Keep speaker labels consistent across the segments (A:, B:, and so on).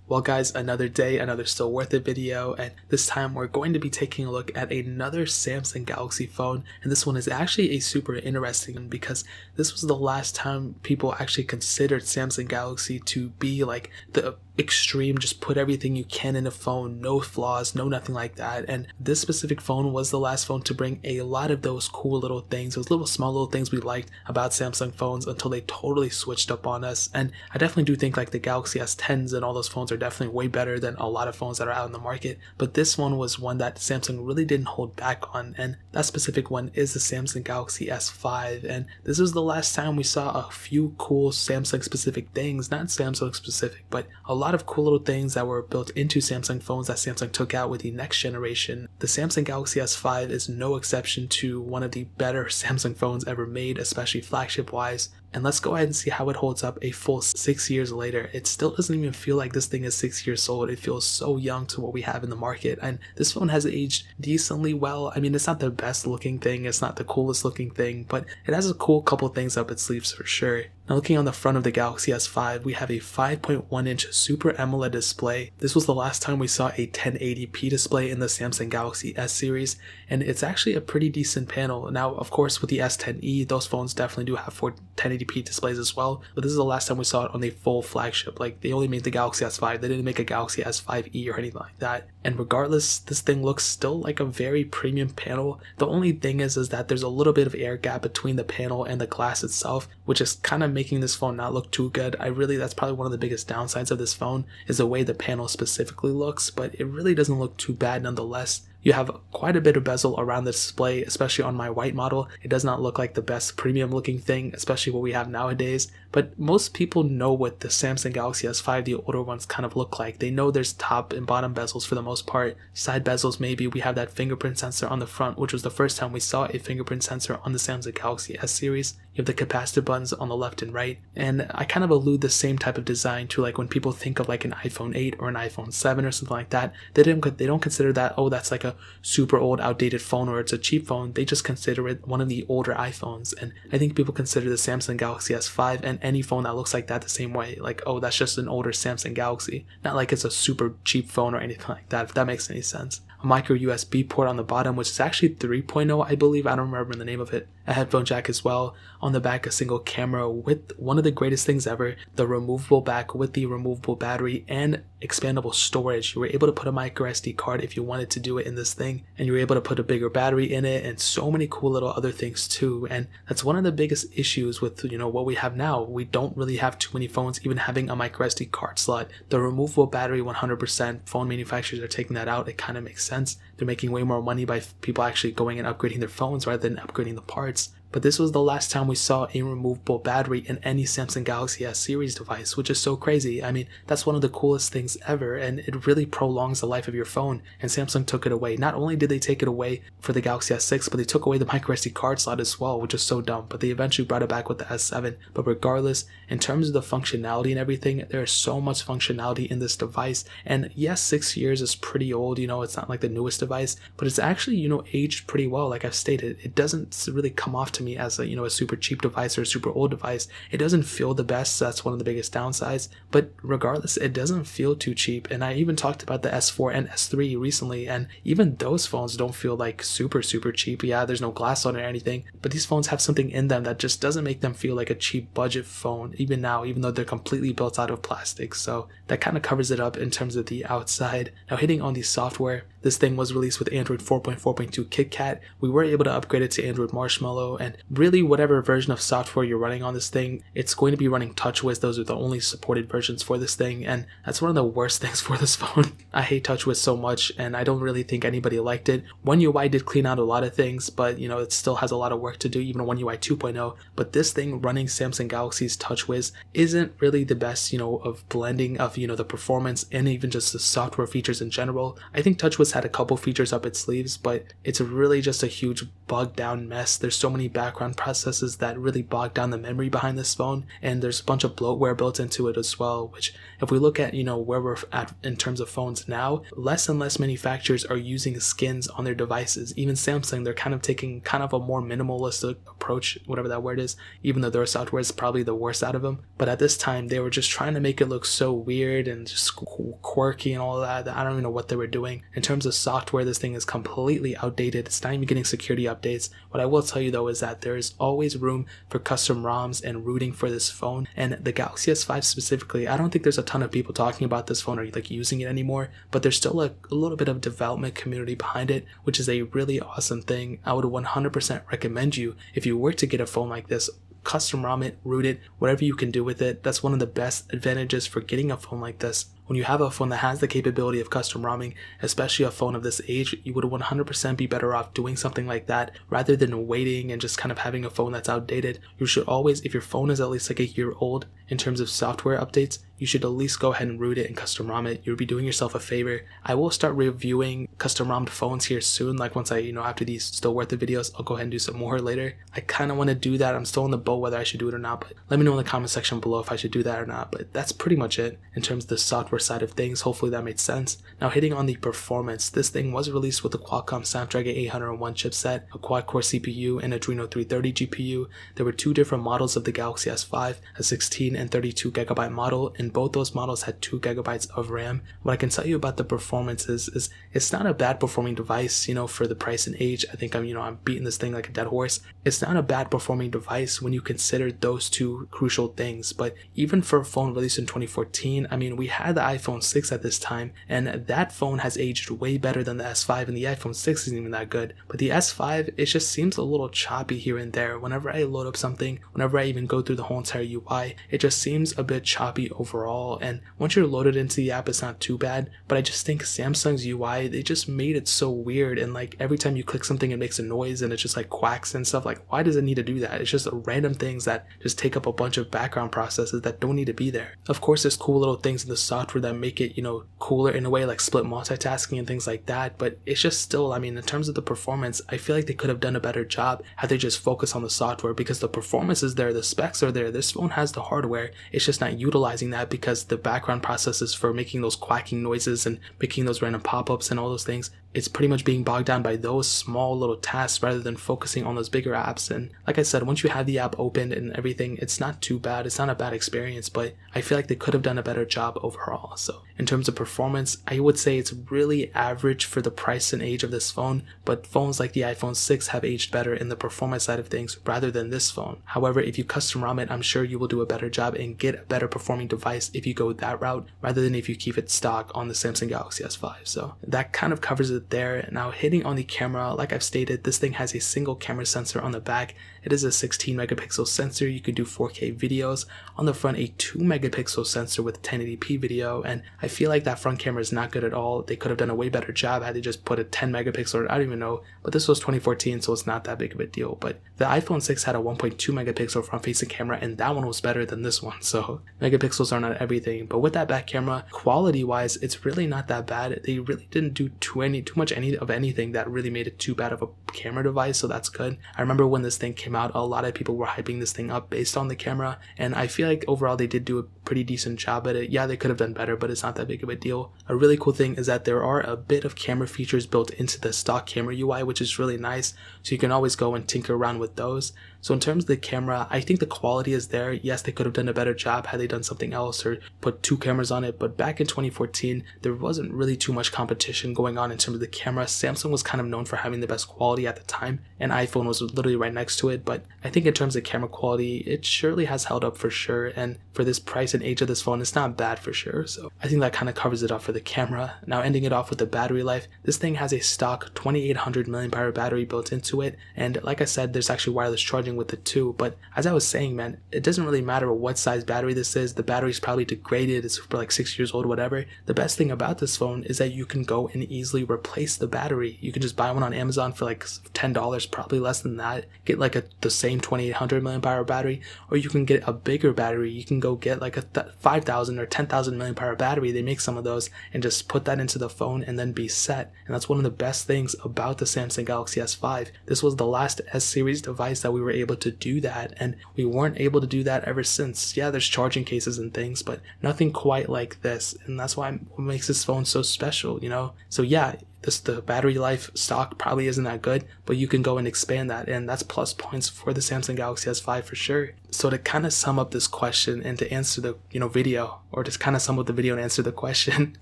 A: Well guys, another day, another still worth it video, and this time we're going to be taking a look at another Samsung Galaxy phone, and this one is actually a super interesting one because this was the last time people actually considered Samsung Galaxy to be like the extreme, just put everything you can in a phone, no flaws, no nothing like that. And this specific phone was the last phone to bring a lot of those cool little things, those little small little things we liked about Samsung phones until they totally switched up on us. And I definitely do think like the Galaxy S10s and all those phones are definitely way better than a lot of phones that are out in the market, but this one was one that Samsung really didn't hold back on, and that specific one is the Samsung Galaxy S5. And this was the last time we saw a few cool Samsung specific things, not Samsung specific, but a lot of cool little things that were built into Samsung phones that Samsung took out with the next generation. The Samsung Galaxy S5 is no exception to one of the better Samsung phones ever made, especially flagship wise. And let's go ahead and see how it holds up a full 6 years later. It still doesn't even feel like this thing is 6 years old. It feels so young to what we have in the market. And this phone has aged decently well. I mean, it's not the best looking thing. It's not the coolest looking thing, but it has a cool couple things up its sleeves for sure. Now looking on the front of the Galaxy S5, we have a 5.1 inch Super AMOLED display. This was the last time we saw a 1080p display in the Samsung Galaxy S series, and it's actually a pretty decent panel. Now, of course, with the S10e, those phones definitely do have 1080p displays as well, but this is the last time we saw it on the full flagship. Like, they only made the Galaxy S5, they didn't make a Galaxy S5e or anything like that. And regardless, this thing looks still like a very premium panel. The only thing is that there's a little bit of air gap between the panel and the glass itself, which is kind of making this phone not look too good. That's probably one of the biggest downsides of this phone, is the way the panel specifically looks, but it really doesn't look too bad nonetheless. You have quite a bit of bezel around the display, especially on my white model. It does not look like the best premium looking thing, especially what we have nowadays, but most people know what the Samsung Galaxy S5, the older ones, kind of look like. They know there's top and bottom bezels for the most part. Side bezels maybe. We have that fingerprint sensor on the front, which was the first time we saw a fingerprint sensor on the Samsung Galaxy S series. You have the capacitive buttons on the left and right, and I kind of allude the same type of design to like when people think of like an iPhone 8 or an iPhone 7 or something like that. They don't consider that, oh, that's like a super old outdated phone or it's a cheap phone. They just consider it one of the older iPhones, and I think people consider the Samsung Galaxy S5 and any phone that looks like that the same way. Like, oh, that's just an older Samsung Galaxy, not like it's a super cheap phone or anything like that, if that makes any sense. A micro USB port on the bottom, which is actually 3.0, I believe. I don't remember the name of it. A headphone jack as well. On the back, a single camera with one of the greatest things ever, the removable back with the removable battery and expandable storage. You were able to put a micro SD card if you wanted to do it in this thing, and you were able to put a bigger battery in it and so many cool little other things too. And that's one of the biggest issues with, what we have now. We don't really have too many phones even having a micro SD card slot. The removable battery, 100%, phone manufacturers are taking that out. It kind of makes sense. They're making way more money by people actually going and upgrading their phones rather than upgrading the parts. But this was the last time we saw a removable battery in any Samsung Galaxy S series device, which is so crazy. I mean, that's one of the coolest things ever, and it really prolongs the life of your phone, and Samsung took it away. Not only did they take it away for the Galaxy S6, but they took away the microSD card slot as well, which is so dumb, but they eventually brought it back with the S7. But regardless, in terms of the functionality and everything, there is so much functionality in this device, and yes, 6 years is pretty old, it's not like the newest device, but it's actually, aged pretty well. Like I've stated, it doesn't really come off to me as a super cheap device or a super old device. It doesn't feel the best, so that's one of the biggest downsides, but regardless, it doesn't feel too cheap. And I even talked about the S4 and S3 recently, and even those phones don't feel like super cheap. Yeah, there's no glass on it or anything, but these phones have something in them that just doesn't make them feel like a cheap budget phone even now, even though they're completely built out of plastic. So that kind of covers it up in terms of the outside. Now hitting on the software, this thing was released with Android 4.4.2 KitKat. We were able to upgrade it to Android Marshmallow, and really whatever version of software you're running on this thing, it's going to be running TouchWiz. Those are the only supported versions for this thing, and that's one of the worst things for this phone. I hate TouchWiz so much, and I don't really think anybody liked it. One UI did clean out a lot of things, but it still has a lot of work to do, even One UI 2.0. But this thing running Samsung Galaxy's TouchWiz isn't really the best, of blending of the performance and even just the software features in general. I think TouchWiz had a couple features up its sleeves, but it's really just a huge bogged down mess. There's so many background processes that really bog down the memory behind this phone, and there's a bunch of bloatware built into it as well, which if we look at, where we're at in terms of phones now, less and less manufacturers are using skins on their devices. Even Samsung, they're kind of taking kind of a more minimalistic approach, whatever that word is, even though their software is probably the worst out of them. But at this time, they were just trying to make it look so weird and just quirky and all that I don't even know what they were doing. In terms of software, this thing is completely outdated. It's not even getting security updates. What I will tell you though is that there is always room for custom ROMs and rooting for this phone. And the Galaxy S5 specifically, I don't think there's a ton of people talking about this phone or like using it anymore, but there's still a little bit of development community behind it, which is a really awesome thing. I would 100% recommend you, if you were to get a phone like this, custom ROM it, root it, whatever you can do with it. That's one of the best advantages for getting a phone like this. When you have a phone that has the capability of custom ROMing, especially a phone of this age, you would 100% be better off doing something like that rather than waiting and just kind of having a phone that's outdated. You should always, if your phone is at least like a year old in terms of software updates, you should at least go ahead and root it and custom ROM it. You'll be doing yourself a favor. I will start reviewing custom ROMed phones here soon. Like once I, after these still worth it videos, I'll go ahead and do some more later. I kind of want to do that. I'm still in the boat whether I should do it or not, but let me know in the comment section below if I should do that or not. But that's pretty much it in terms of the software side of things. Hopefully that made sense. Now hitting on the performance, this thing was released with the Qualcomm Snapdragon 801 chipset, a quad-core CPU, and Adreno 330 GPU. There were two different models of the Galaxy S5, a 16 and 32 gigabyte model, and both those models had 2 gigabytes of RAM. What I can tell you about the performance is it's not a bad performing device, for the price and age. I think I'm beating this thing like a dead horse. It's not a bad performing device when you consider those two crucial things. But even for a phone released in 2014, we had the iPhone 6 at this time, and that phone has aged way better than the S5, and the iPhone 6 isn't even that good. But the S5, it just seems a little choppy here and there. Whenever I load up something, whenever I even go through the whole entire UI, it just seems a bit choppy overall. And once you're loaded into the app, it's not too bad. But I just think Samsung's UI, they just made it so weird, and like every time you click something, it makes a noise and it just like quacks and stuff. Like, why does it need to do that? It's just random things that just take up a bunch of background processes that don't need to be there. Of course, there's cool little things in the software that make it, cooler in a way, like split multitasking and things like that, but it's just still, in terms of the performance, I feel like they could have done a better job had they just focused on the software, because the performance is there, the specs are there, this phone has the hardware, it's just not utilizing that because the background processes for making those quacking noises and making those random pop-ups and all those things, it's pretty much being bogged down by those small little tasks rather than focusing on those bigger apps. And like I said, once you have the app opened and everything, it's not too bad. It's not a bad experience, but I feel like they could have done a better job overall. So in terms of performance, I would say it's really average for the price and age of this phone, but phones like the iPhone 6 have aged better in the performance side of things rather than this phone. However, if you custom ROM it, I'm sure you will do a better job and get a better performing device if you go that route rather than if you keep it stock on the Samsung Galaxy S5. So that kind of covers it there. Now hitting on the camera, like I've stated, this thing has a single camera sensor on the back. It is a 16 megapixel sensor. You could do 4K videos. On the front, a 2 megapixel sensor with 1080p video, and I feel like that front camera is not good at all. They could have done a way better job had they just put a 10 megapixel, I don't even know, but this was 2014, so it's not that big of a deal. But the iPhone 6 had a 1.2 megapixel front facing camera, and that one was better than this one, so megapixels are not everything. But with that back camera, quality wise, it's really not that bad. They really didn't do too much of anything that really made it too bad of a camera device, so that's good. I remember when this thing came out, a lot of people were hyping this thing up based on the camera, and I feel like overall they did do a pretty decent job at it. Yeah, they could have done better, but it's not that big of a deal. A really cool thing is that there are a bit of camera features built into the stock camera UI, which is really nice, so you can always go and tinker around with those. So in terms of the camera, I think the quality is there. Yes, they could have done a better job had they done something else or put two cameras on it, but back in 2014, there wasn't really too much competition going on in terms of the camera. Samsung was kind of known for having the best quality at the time, and iPhone was literally right next to it, but I think in terms of camera quality, it surely has held up for sure, and for this price and age of this phone, it's not bad for sure. So I think that kind of covers it up for the camera. Now ending it off with the battery life, this thing has a stock 2800 mAh battery built into it, and like I said, there's actually wireless charging with it too. But as I was saying, man, it doesn't really matter what size battery this is. The battery's probably degraded, it's like 6 years old, whatever. The best thing about this phone is that you can go and easily replace the battery. You can just buy one on Amazon for like $10, probably less than that, get like the same 2800 mAh battery, or you can get a bigger battery. You can go get like a 5,000 or 10,000 milliamp hour battery, they make some of those and just put that into the phone and then be set. And that's one of the best things about the Samsung Galaxy S5. This was the last S series device that we were able to do that, and we weren't able to do that ever since. Yeah, there's charging cases and things, but nothing quite like this, and that's what makes this phone so special, you know? So yeah, the battery life stock probably isn't that good, but you can go and expand that, and that's plus points for the Samsung Galaxy S5 for sure. So to kind of sum up this question and to answer the video, or just kind of sum up the video and answer the question,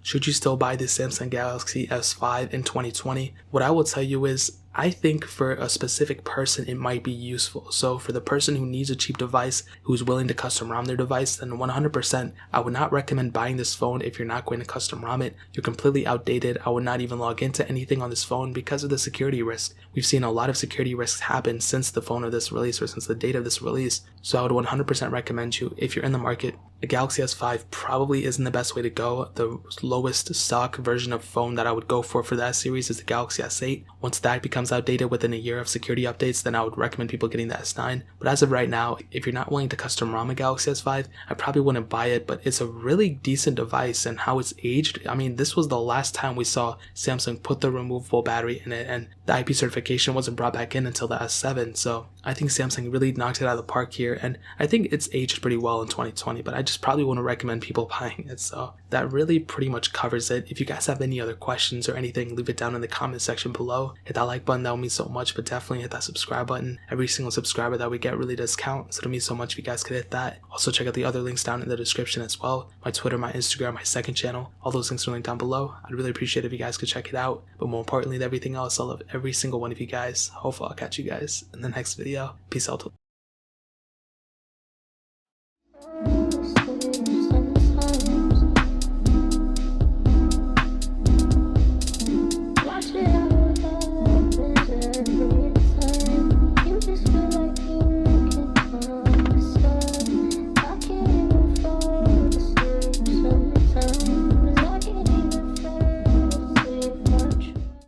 A: should you still buy the Samsung Galaxy S5 in 2020? What I will tell you is, I think for a specific person it might be useful. So for the person who needs a cheap device, who's willing to custom ROM their device, then 100% I would not recommend buying this phone if you're not going to custom ROM it. You're completely outdated. I would not even log into anything on this phone because of the security risk. We've seen a lot of security risks happen since the phone of this release, or since the date of this release. So I would 100% recommend you, if you're in the market, a Galaxy S5 probably isn't the best way to go. The lowest stock version of phone that I would go for that series is the Galaxy S8. Once that becomes outdated within a year of security updates, then I would recommend people getting the S9. But as of right now, if you're not willing to custom ROM a Galaxy S5, I probably wouldn't buy it, but it's a really decent device, and how it's aged, I mean, this was the last time we saw Samsung put the removable battery in it, and the IP certification wasn't brought back in until the S7, so I think Samsung really knocked it out of the park here, and I think it's aged pretty well in 2020, but I just probably wouldn't recommend people buying it. So that really pretty much covers it. If you guys have any other questions or anything, leave it down in the comment section below. Hit that like button, that would mean so much, but definitely hit that subscribe button. Every single subscriber that we get really does count, so it would mean so much if you guys could hit that. Also check out the other links down in the description as well. My Twitter, my Instagram, my second channel, all those links are linked down below. I'd really appreciate it if you guys could check it out, but more importantly than everything else, I love every single one of you guys. Hopefully I'll catch you guys in the next video. Peace out.